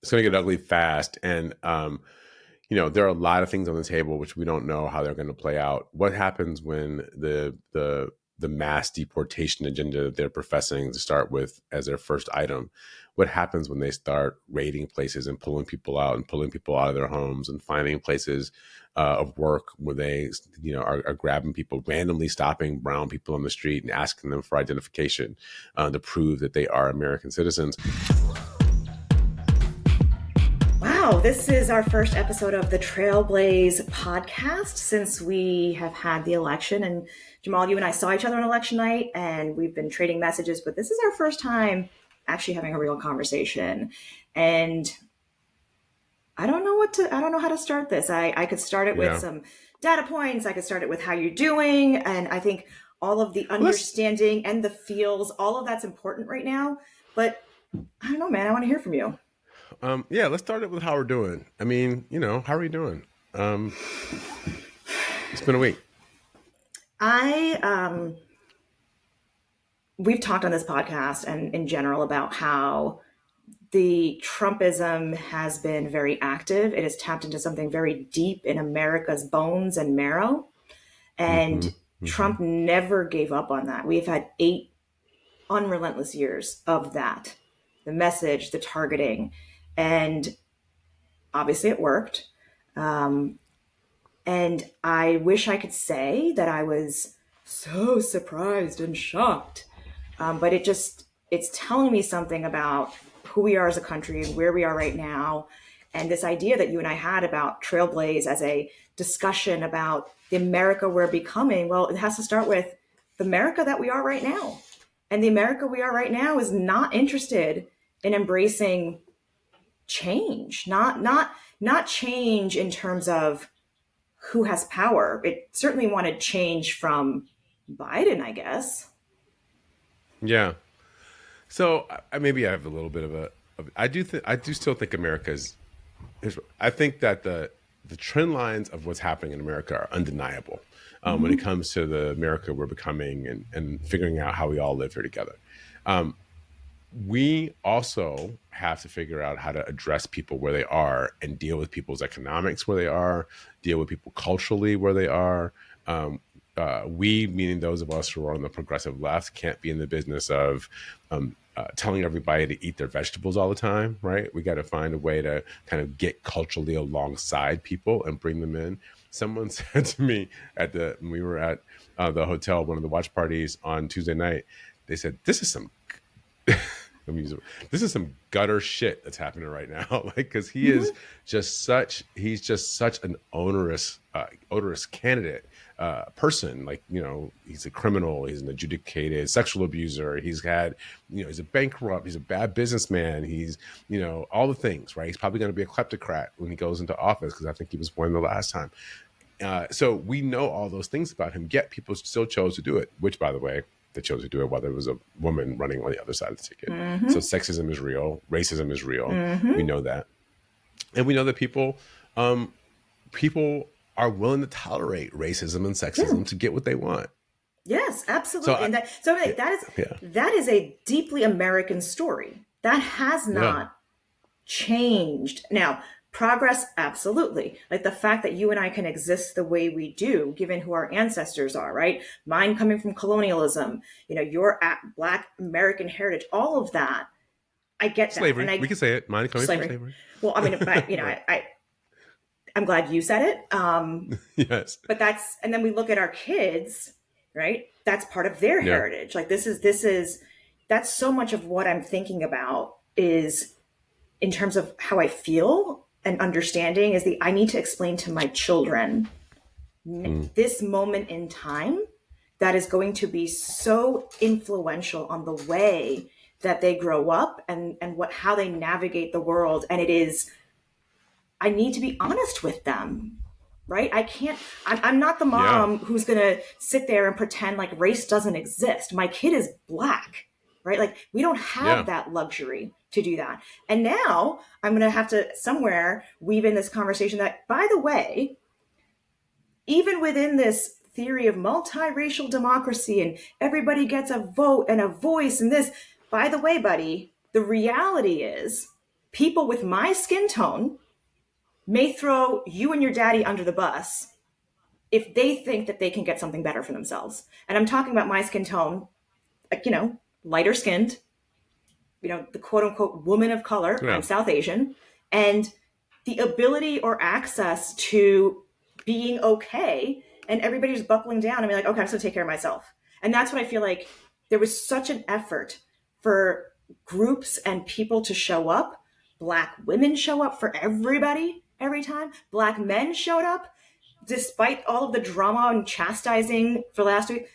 it's going to get ugly fast. And, there are a lot of things on the table which we don't know how they're going to play out. What happens when the mass deportation agenda that they're professing to start with as their first item? What happens when they start raiding places and pulling people out of their homes and finding places of work where they, are grabbing people, randomly stopping brown people on the street and asking them for identification to prove that they are American citizens? Wow, this is our first episode of the Trailblaze podcast since we have had the election. And Jamal, you and I saw each other on election night and we've been trading messages, but this is our first time actually having a real conversation. And I don't know how to start this. I could start it with some data points. I could start it with how you're doing. And I think all of the understanding and the feels, all of that's important right now. But I don't know, man, I want to hear from you. Let's start it with how we're doing. I mean, how are you doing? It's been a week. We've talked on this podcast and in general about how the Trumpism has been very active. It has tapped into something very deep in America's bones and marrow. And Trump never gave up on that. We've had 8 unrelentless years of that. The message, the targeting. And obviously it worked. And I wish I could say that I was so surprised and shocked. But it's telling me something about who we are as a country and where we are right now. And this idea that you and I had about Trailblaze as a discussion about the America we're becoming. Well, it has to start with the America that we are right now. And the America we are right now is not interested in embracing change, not change in terms of who has power. It certainly wanted change from Biden, I guess. Yeah. So maybe I have a little bit of I do still think America is I think that the trend lines of what's happening in America are undeniable when it comes to the America we're becoming and figuring out how we all live here together. We also have to figure out how to address people where they are and deal with people's economics where they are, deal with people culturally where they are. We, meaning those of us who are on the progressive left, can't be in the business of telling everybody to eat their vegetables all the time, right? We got to find a way to kind of get culturally alongside people and bring them in. Someone said to me when we were at the hotel, one of the watch parties on Tuesday night, they said, this is some gutter shit that's happening right now. Like, because he's just such an onerous candidate person. Like, he's a criminal, he's an adjudicated sexual abuser, he's had, he's a bankrupt, he's a bad businessman, he's, all the things, right? He's probably going to be a kleptocrat when he goes into office, because I think he was one the last time. So we know all those things about him, yet people still chose to do it, which, by the way, they chose to do it while there was a woman running on the other side of the ticket. So sexism is real. Racism is real. We know that. And we know that people are willing to tolerate racism and sexism to get what they want. Yes, absolutely. That is a deeply American story. That has not changed. Now, progress, absolutely. Like the fact that you and I can exist the way we do, given who our ancestors are, right? Mine coming from colonialism, your Black American heritage, all of that. I get slavery. that. We can say it. Mine coming from slavery. Well, I mean, I'm glad you said it. Yes. But and then we look at our kids, right? That's part of their heritage. Like that's so much of what I'm thinking about is in terms of how I feel and understanding is I need to explain to my children this moment in time that is going to be so influential on the way that they grow up and how they navigate the world. And I need to be honest with them, right? I'm not the mom who's going to sit there and pretend like race doesn't exist. My kid is Black, right? Like we don't have that luxury to do that. And now I'm going to have to somewhere weave in this conversation that, by the way, even within this theory of multiracial democracy and everybody gets a vote and a voice and this, by the way, buddy, the reality is People with my skin tone may throw you and your daddy under the bus if they think that they can get something better for themselves. And I'm talking about my skin tone, like, lighter skinned, the quote unquote woman of color. Yeah. I'm South Asian. And the ability or access to being okay, and everybody's buckling down and be like, okay, I'm just gonna take care of myself. And that's what I feel like there was such an effort for groups and people to show up. Black women show up for everybody every time. Black men showed up despite all of the drama and chastising for last week.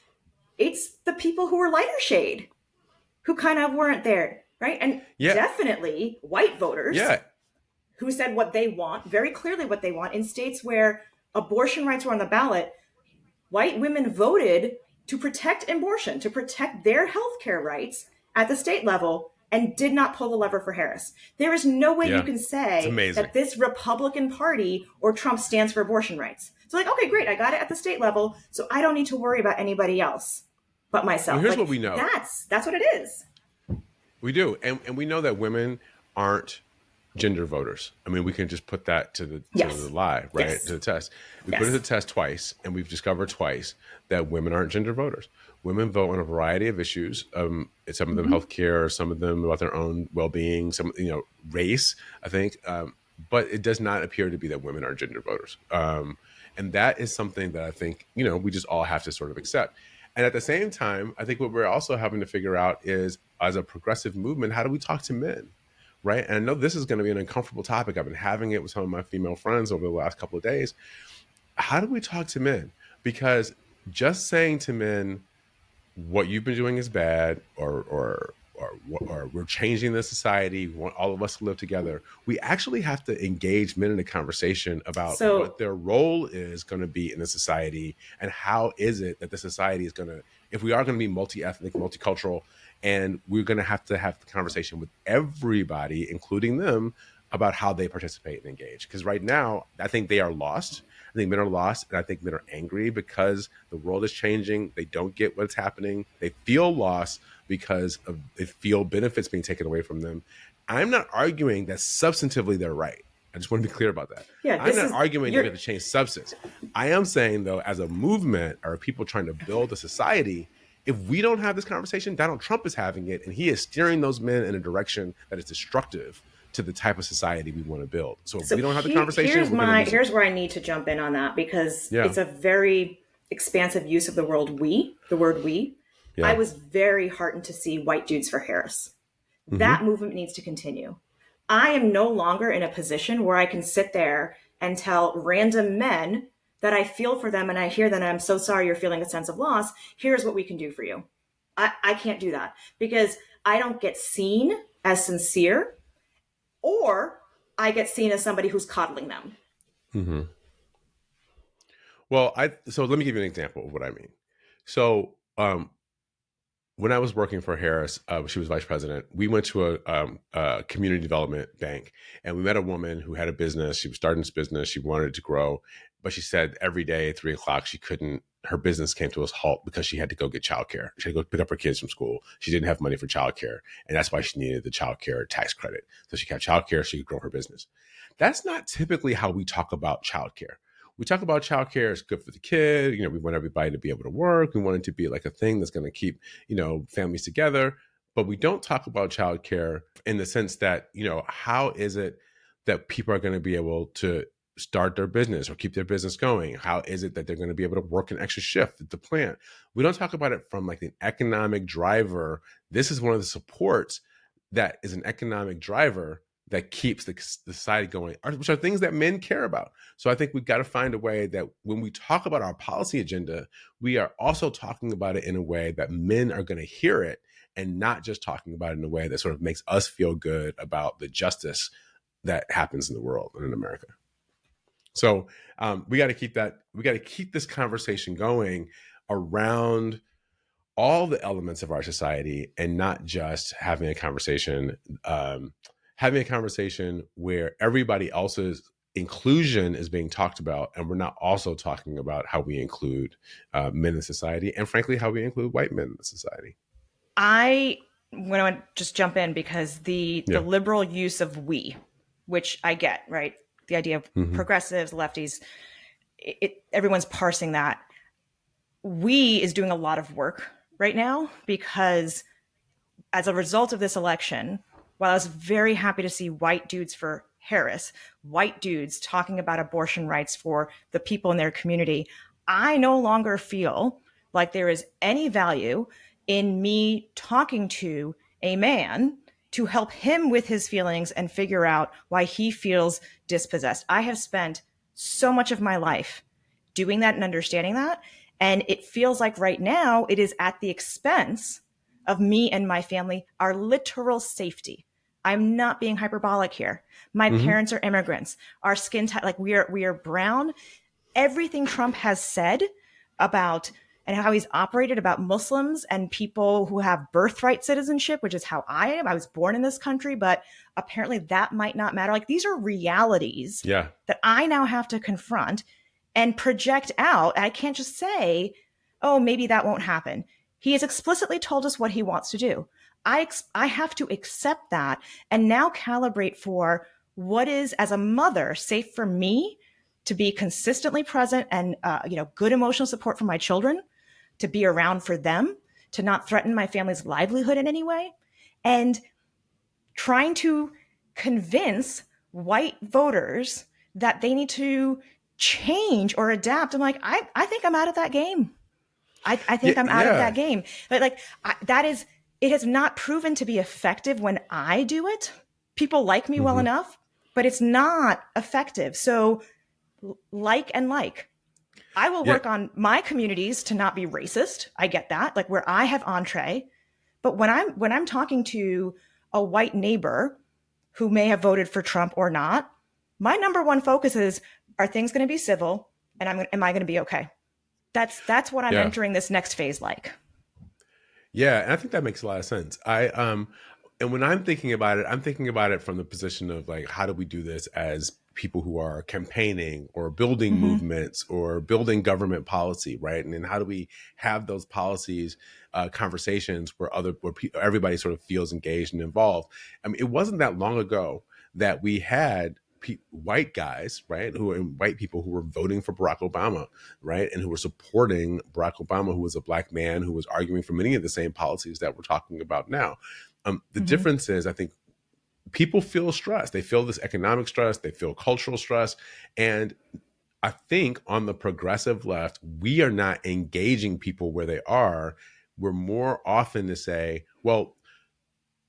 It's the people who were lighter shade who kind of weren't there, right? And definitely white voters who said what they want, very clearly what they want. In states where abortion rights were on the ballot, white women voted to protect abortion, to protect their health care rights at the state level, and did not pull the lever for Harris. There is no way you can say that this Republican Party or Trump stands for abortion rights. So like, okay, great, I got it at the state level, so I don't need to worry about anybody else but myself. Well, here's what we know. That's what it is. We do. And we know that women aren't gender voters. I mean, we can just put that to the lie, right? Yes. To the test. We put it to the test twice, and we've discovered twice that women aren't gender voters. Women vote on a variety of issues. Some of them healthcare, some of them about their own well-being, some race, I think. But it does not appear to be that women are gender voters. And that is something that I think, we just all have to sort of accept. And at the same time, I think what we're also having to figure out is, as a progressive movement, how do we talk to men? Right. And I know this is going to be an uncomfortable topic. I've been having it with some of my female friends over the last couple of days. How do we talk to men? Because just saying to men, what you've been doing is bad, or we're changing the society, we want all of us to live together. We actually have to engage men in a conversation about what their role is going to be in the society, and how is it that the society is going to, if we are going to be multi-ethnic, multicultural, and we're going to have the conversation with everybody, including them, about how they participate and engage. Because right now, I think they are lost. I think men are lost, and I think men are angry because the world is changing. They don't get what's happening. They feel lost because they feel benefits being taken away from them. I'm not arguing that substantively they're right. I just want to be clear about that. Yeah, I'm not arguing that we have to change substance. I am saying, though, as a movement, or people trying to build a society, if we don't have this conversation, Donald Trump is having it, and he is steering those men in a direction that is destructive to the type of society we want to build. So if we don't have the conversation, here's where I need to jump in on that, because it's a very expansive use of the word we. Yeah. I was very heartened to see white dudes for Harris. That movement needs to continue. I am no longer in a position where I can sit there and tell random men that I feel for them, and I hear that I'm so sorry you're feeling a sense of loss. Here's what we can do for you. I can't do that, because I don't get seen as sincere, or I get seen as somebody who's coddling them. Mm-hmm. Well, so let me give you an example of what I mean. So when I was working for Harris, she was vice president, we went to a community development bank, and we met a woman who had a business. She was starting this business. She wanted it to grow, but she said every day at 3:00, her business came to a halt because she had to go get childcare. She had to go pick up her kids from school. She didn't have money for childcare, and that's why she needed the childcare tax credit. So she got childcare so she could grow her business. That's not typically how we talk about childcare. We talk about childcare is good for the kid. We want everybody to be able to work. We want it to be like a thing that's going to keep, families together. But we don't talk about childcare in the sense that, how is it that people are going to be able to start their business or keep their business going? How is it that they're going to be able to work an extra shift at the plant? We don't talk about it from like an economic driver. This is one of the supports that is an economic driver that keeps the society going, which are things that men care about. So I think we've got to find a way that when we talk about our policy agenda, we are also talking about it in a way that men are going to hear it, and not just talking about it in a way that sort of makes us feel good about the justice that happens in the world and in America. So we got to keep this conversation going around all the elements of our society, and not just having a conversation where everybody else's inclusion is being talked about, and we're not also talking about how we include men in society, and frankly, how we include white men in the society. I I'm going to just jump in because the Yeah. liberal use of we, which I get, right? The idea of Hmm. progressives, lefties, everyone's parsing that. We is doing a lot of work right now because as a result of this election, while I was very happy to see white dudes for Harris, white dudes talking about abortion rights for the people in their community, I no longer feel like there is any value in me talking to a man to help him with his feelings and figure out why he feels dispossessed. I have spent so much of my life doing that and understanding that. And it feels like right now it is at the expense of me and my family, our literal safety. I'm not being hyperbolic here. My Hmm. parents are immigrants. Our skin type, like we are brown. Everything Trump has said about and how he's operated about Muslims and people who have birthright citizenship, which is how I am. I was born in this country, but apparently that might not matter. Like these are realities Yeah. that I now have to confront and project out. I can't just say, oh, maybe that won't happen. He has explicitly told us what he wants to do. I have to accept that and now calibrate for what is, as a mother, safe for me to be consistently present and good emotional support for my children, to be around for them, to not threaten my family's livelihood in any way, and trying to convince white voters that they need to change or adapt. I'm like, I think I'm out of that game. I Yeah. think I'm out of Yeah. that game. But that is, it has not proven to be effective when I do it. People like me well Hmm. enough, but it's not effective. So like, I will Yeah. work on my communities to not be racist. I get that, like where I have entree. But when I'm talking to a white neighbor who may have voted for Trump or not, my number one focus is: are things going to be civil, and am I going to be okay? That's what I'm Yeah. entering this next phase like. Yeah, and I think that makes a lot of sense. And when I'm thinking about it, I'm thinking about it from the position of like, how do we do this as people who are campaigning or building Mm-hmm. movements or building government policy, right? And then how do we have those policies, conversations where everybody sort of feels engaged and involved? I mean, it wasn't that long ago that we had white guys, right, and white people who were voting for Barack Obama, right, and who were supporting Barack Obama, who was a black man who was arguing for many of the same policies that we're talking about now. The Mm-hmm. difference is, I think people feel stress. They feel this economic stress. They feel cultural stress, and I think on the progressive left, we are not engaging people where they are. We're more often to say, well,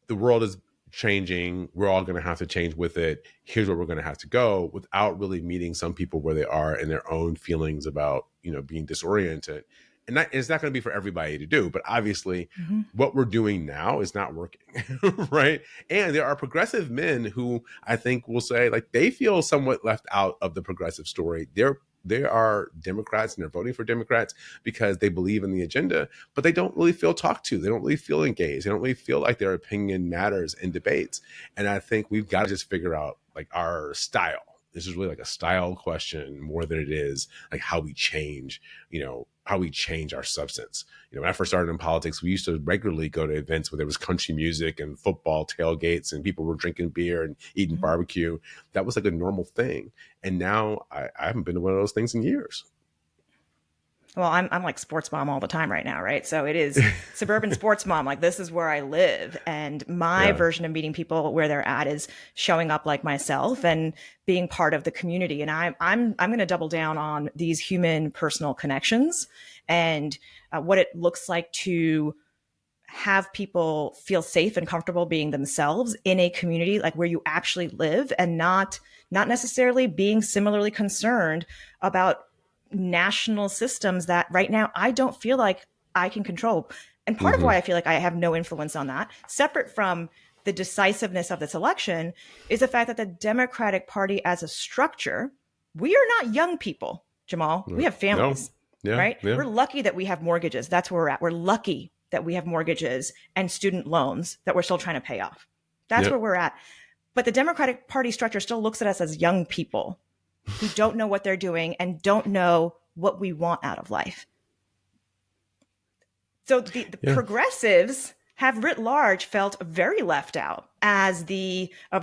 the world is changing. We're all going to have to change with it. Here's where we're going to have to go, without really meeting some people where they are in their own feelings about, being disoriented. And it's not going to be for everybody to do, but obviously Mm-hmm. what we're doing now is not working. Right. And there are progressive men who I think will say, like, they feel somewhat left out of the progressive story. They are Democrats and they're voting for Democrats because they believe in the agenda, but they don't really feel talked to. They don't really feel engaged. They don't really feel like their opinion matters in debates. And I think we've got to just figure out like our style. This is really like a style question more than it is like how we change, how we change our substance. When I first started in politics, we used to regularly go to events where there was country music and football tailgates and people were drinking beer and eating Mm-hmm. barbecue. That was like a normal thing. And now I haven't been to one of those things in years. Well, I'm like sports mom all the time right now, right? So it is suburban sports mom. Like this is where I live, and my Yeah. version of meeting people where they're at is showing up like myself and being part of the community. And I'm going to double down on these human personal connections and what it looks like to have people feel safe and comfortable being themselves in a community like where you actually live, and not necessarily being similarly concerned about national systems that right now I don't feel like I can control. And part of Hmm. why I feel like I have no influence on that, separate from the decisiveness of this election, is the fact that the Democratic Party as a structure, we are not young people, Jamal. We have No. families, Yeah. right? Yeah. We're lucky that we have mortgages. That's where we're at. We're lucky that we have mortgages and student loans that we're still trying to pay off. That's Yeah. where we're at. But the Democratic Party structure still looks at us as young people who don't know what they're doing and don't know what we want out of life. So the Yeah. progressives have writ large felt very left out of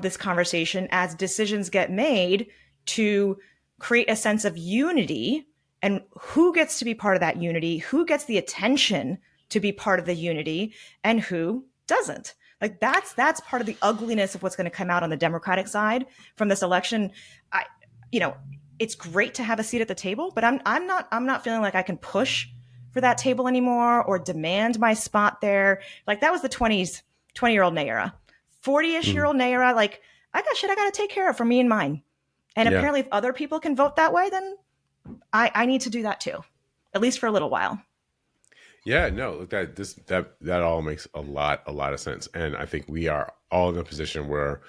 this conversation as decisions get made to create a sense of unity, and who gets to be part of that unity, who gets the attention to be part of the unity, and who doesn't. Like that's part of the ugliness of what's going to come out on the Democratic side from this election. It's great to have a seat at the table, but I'm not feeling like I can push for that table anymore or demand my spot there. Like that was the 20-year-old Nayyera. 40-ish-year-old Nayyera, like I got shit I got to take care of for me and mine. And apparently if other people can vote that way, then I need to do that too, at least for a little while. Yeah, no, look, that all makes a lot of sense. And I think we are all in a position where,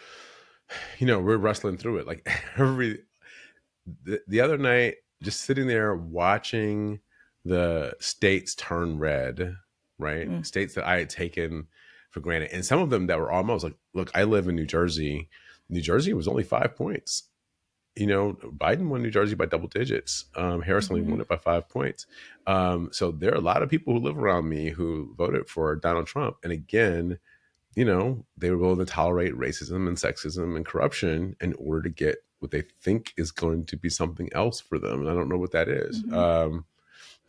we're wrestling through it. Like the other night, just sitting there watching the states turn red, right? States that I had taken for granted. And some of them that were almost like, look, I live in New Jersey. New Jersey was only 5 points. Biden won New Jersey by double digits. Harris only won it by 5 points. So there are a lot of people who live around me who voted for Donald Trump. And again, they were willing to tolerate racism and sexism and corruption in order to get what they think is going to be something else for them. And I don't know what that is. But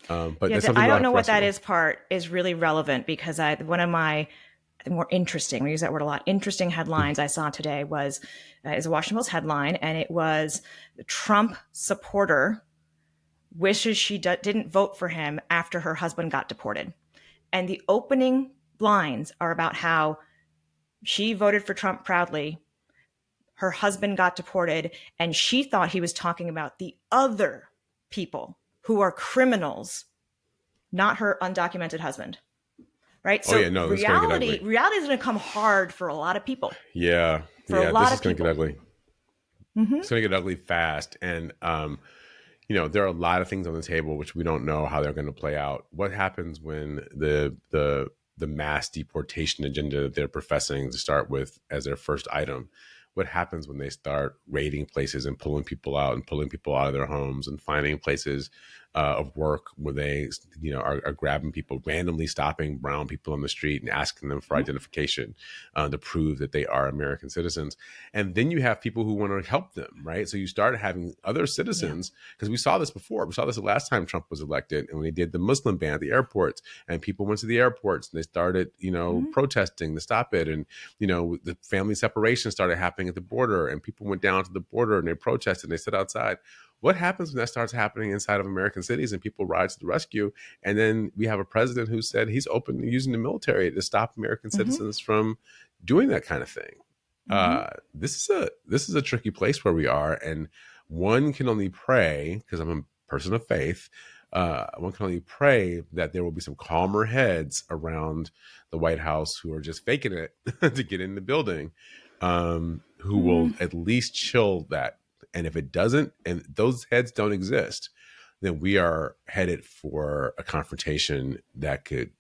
I don't know what that is part is really relevant because one of my more interesting, we use that word a lot, interesting headlines I saw today was a Washington Post headline, and it was the Trump supporter wishes she didn't vote for him after her husband got deported. And the opening lines are about how she voted for Trump proudly, her husband got deported, and she thought he was talking about the other people who are criminals, not her undocumented husband. Right. So reality is going to come hard for a lot of people. Yeah. For a lot of people. This is going to get ugly. It's going to get ugly fast. And, there are a lot of things on the table which we don't know how they're going to play out. What happens when the mass deportation agenda that they're professing to start with as their first item? What happens when they start raiding places and pulling people out of their homes and finding places of work where they, are grabbing people, randomly stopping brown people on the street and asking them for identification to prove that they are American citizens. And then you have people who want to help them, right? So you start having other citizens, because we saw this before. We saw this the last time Trump was elected, and when they did the Muslim ban at the airports, and people went to the airports and they started, protesting to stop it. And, the family separation started happening at the border, and people went down to the border and they protested and they stood outside. What happens when that starts happening inside of American cities and people rise to the rescue? And then we have a president who said he's open to using the military to stop American citizens from doing that kind of thing. This is a tricky place where we are, and one can only pray, because I'm a person of faith, one can only pray that there will be some calmer heads around the White House who are just faking it to get in the building, who will at least chill that. And if it doesn't, and those heads don't exist, then we are headed for a confrontation that could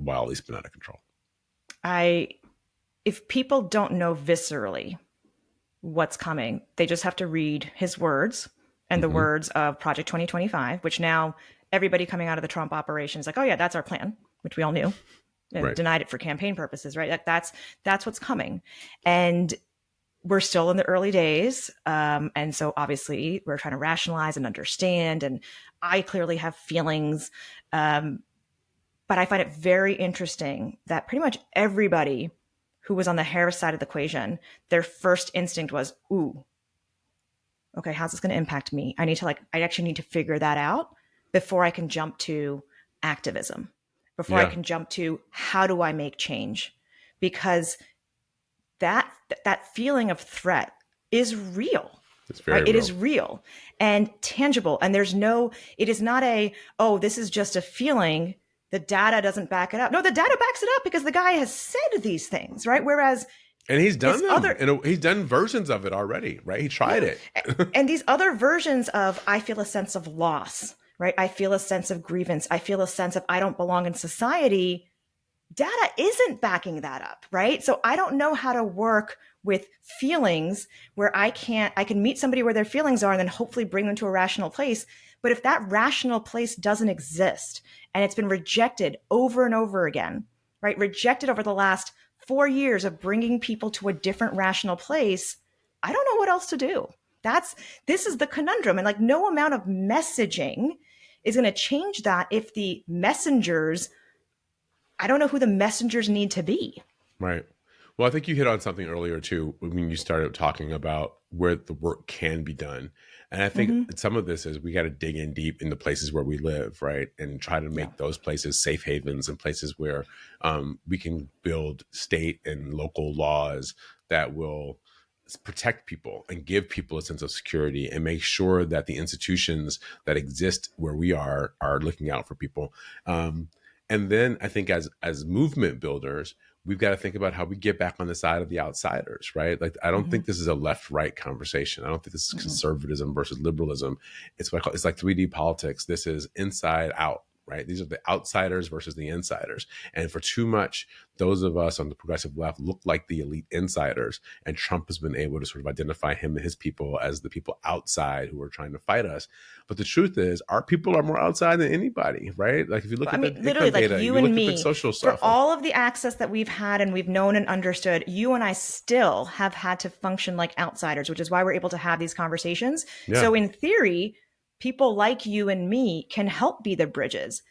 wildly spin out of control. If people don't know viscerally what's coming, they just have to read his words and the words of Project 2025, which now everybody coming out of the Trump operation is like, oh yeah, that's our plan, which we all knew. Right. Denied it for campaign purposes, right? That's what's coming. And we're still in the early days. And so obviously we're trying to rationalize and understand. And I clearly have feelings. But I find it very interesting that pretty much everybody who was on the Harris side of the equation, their first instinct was, ooh, okay, how's this going to impact me? I actually need to figure that out before I can jump to activism, before I can jump to how do I make change? Because that feeling of threat is real. It's very real. It is real and tangible. And it is not this is just a feeling. The data doesn't back it up. No, the data backs it up because the guy has said these things, right? Whereas, and he's done them. He's done versions of it already, right? He tried it. And these other versions of, I feel a sense of loss, right? I feel a sense of grievance. I feel a sense of I don't belong in society. Data isn't backing that up, right? So I don't know how to work with feelings where I can meet somebody where their feelings are and then hopefully bring them to a rational place. But if that rational place doesn't exist and it's been rejected over and over again, right? Rejected over the last 4 years of bringing people to a different rational place. I don't know what else to do. This is the conundrum. And like no amount of messaging is going to change that if the messengers, I don't know who the messengers need to be. Right. Well, I think you hit on something earlier too when you started talking about where the work can be done. And I think some of this is we got to dig in deep in the places where we live, right? And try to make those places safe havens and places where we can build state and local laws that will protect people and give people a sense of security and make sure that the institutions that exist where we are looking out for people. And then I think as movement builders, we've got to think about how we get back on the side of the outsiders, right? Like, I don't think this is a left-right conversation. I don't think this is conservatism versus liberalism. It's what I call, it's like 3D politics. This is inside out, right? These are the outsiders versus the insiders. And for too much, those of us on the progressive left look like the elite insiders. And Trump has been able to sort of identify him and his people as the people outside who are trying to fight us. But the truth is, our people are more outside than anybody, right? Like if you look at the literally, like data, you and look me, at the social stuff, for all of the access that we've had and we've known and understood, you and I still have had to function like outsiders, which is why we're able to have these conversations. Yeah. So in theory, people like you and me can help be the bridges.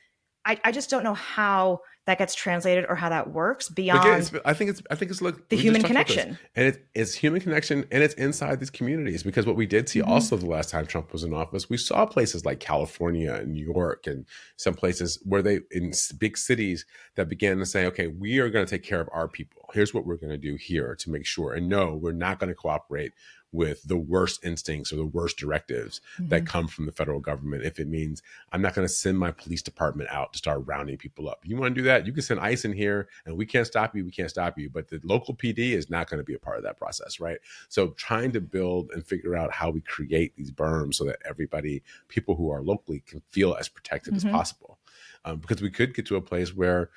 I just don't know how that gets translated or how that works beyond. I think it's like the human connection, and it's human connection, and it's inside these communities. Because what we did see also the last time Trump was in office, we saw places like California and New York and some places where they in big cities that began to say, okay, we are going to take care of our people. Here's what we're going to do here to make sure. And no, we're not going to cooperate with the worst instincts or the worst directives that come from the federal government. If it means I'm not going to send my police department out to start rounding people up. You want to do that? You can send ICE in here and we can't stop you. We can't stop you. But the local PD is not going to be a part of that process, right? So trying to build and figure out how we create these berms so that everybody, people who are locally, can feel as protected as possible. Because we could get to a place where,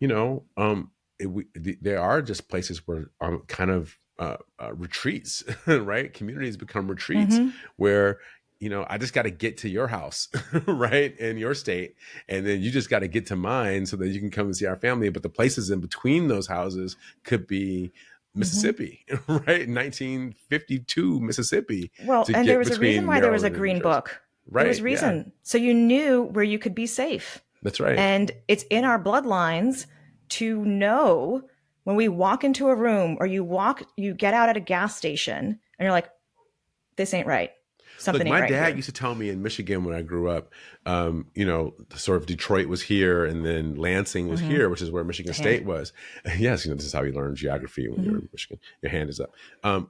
there are just places where kind of retreats, right? Communities become retreats where, I just got to get to your house, right? In your state. And then you just got to get to mine so that you can come and see our family. But the places in between those houses could be Mississippi, right? 1952 Mississippi. Well, and there was a reason why there was a green book. Right. There was reason. Yeah. So you knew where you could be safe. That's right. And it's in our bloodlines to know when we walk into a room or you get out at a gas station and you're like, this ain't right. Something ain't right. My dad here. used to tell me in Michigan when I grew up, sort of Detroit was here and then Lansing was here, which is where Michigan State was. Yes, this is how you learn geography when you're in Michigan. Your hand is up.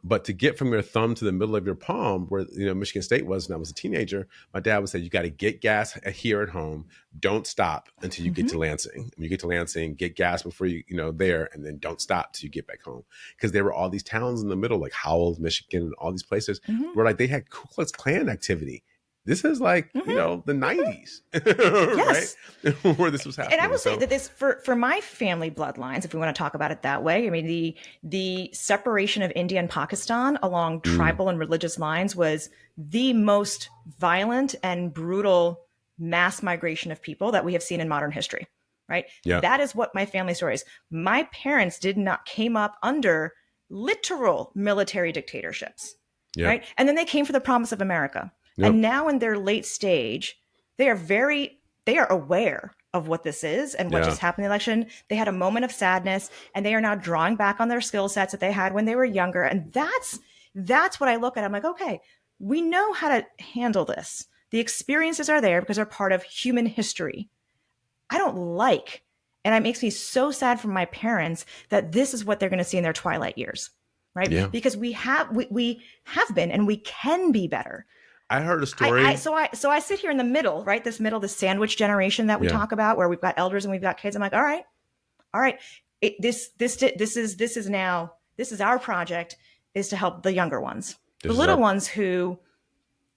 But to get from your thumb to the middle of your palm, where Michigan State was when I was a teenager, my dad would say, you got to get gas here at home. Don't stop until you get to Lansing. When you get to Lansing, get gas before you there, and then don't stop till you get back home. Because there were all these towns in the middle, like Howell, Michigan, and all these places where like they had Ku Klux Klan activity. This is like, the 90s, right? Where this was happening. And I will say that this, for my family bloodlines, if we want to talk about it that way, I mean, the separation of India and Pakistan along tribal and religious lines was the most violent and brutal mass migration of people that we have seen in modern history, right? Yeah. That is what my family story is. My parents came up under literal military dictatorships, right? And then they came for the promise of America. Yep. And now in their late stage, they are aware of what this is and what just happened in the election. They had a moment of sadness and they are now drawing back on their skill sets that they had when they were younger. And that's what I look at. I'm like, okay, we know how to handle this. The experiences are there because they're part of human history. I don't like, and it makes me so sad for my parents that this is what they're going to see in their twilight years, right? Yeah. Because we have been, and we can be better. I heard a story. So I sit here in the middle, right? This sandwich generation that we talk about, where we've got elders and we've got kids. I'm like, all right. This is our project, is to help the younger ones, the little ones who,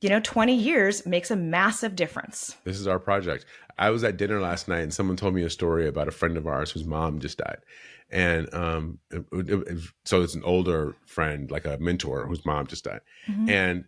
20 years makes a massive difference. This is our project. I was at dinner last night and someone told me a story about a friend of ours whose mom just died. And so it's an older friend, like a mentor whose mom just died. And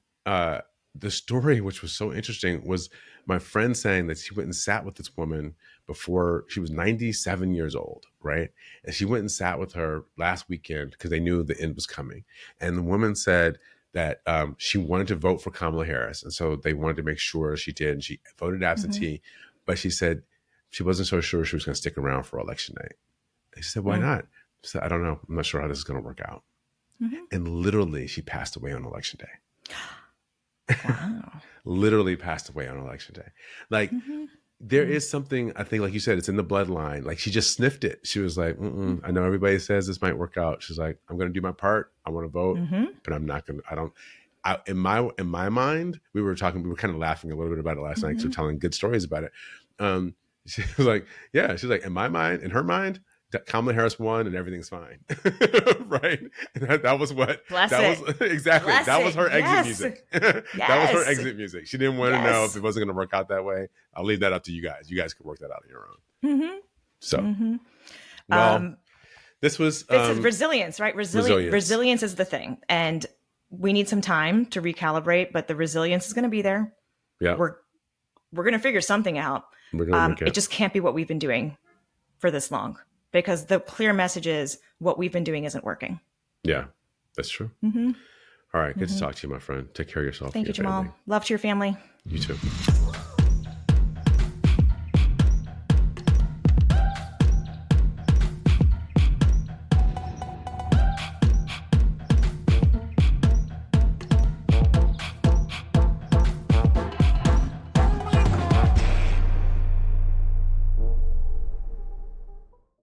the story, which was so interesting, was my friend saying that she went and sat with this woman before she was 97 years old, right? And she went and sat with her last weekend because they knew the end was coming. And the woman said that she wanted to vote for Kamala Harris. And so they wanted to make sure she did. And she voted absentee. But she said she wasn't so sure she was going to stick around for election night. And she said, why not? She said, I don't know. I'm not sure how this is going to work out. And literally, she passed away on election day. Wow. Literally passed away on election day. Like, there is something, I think, like you said, it's in the bloodline. Like, she just sniffed it. She was like, I know everybody says this might work out. She's like, I'm going to do my part. I want to vote, but I'm not going to, in my mind, we were kind of laughing a little bit about it last night. So telling good stories about it. She was like, yeah, she's like, in her mind, Kamala Harris won and everything's fine. Right? And that was what Bless that it. was exactly. Bless that was her it. exit Yes. music. Yes. That was her exit music. She didn't want to know Yes. if it wasn't going to work out that way. I'll leave that up to you guys. You guys can work that out on your own. So, well, this is resilience, right? Resilience is the thing. And we need some time to recalibrate, but the resilience is going to be there. Yeah. We're going to figure something out. We're gonna make it just can't be what we've been doing for this long, because the clear message is what we've been doing isn't working. Yeah, that's true. All right. Good to talk to you, my friend. Take care of yourself. Thank you, Jamal. Family. Love to your family. You too.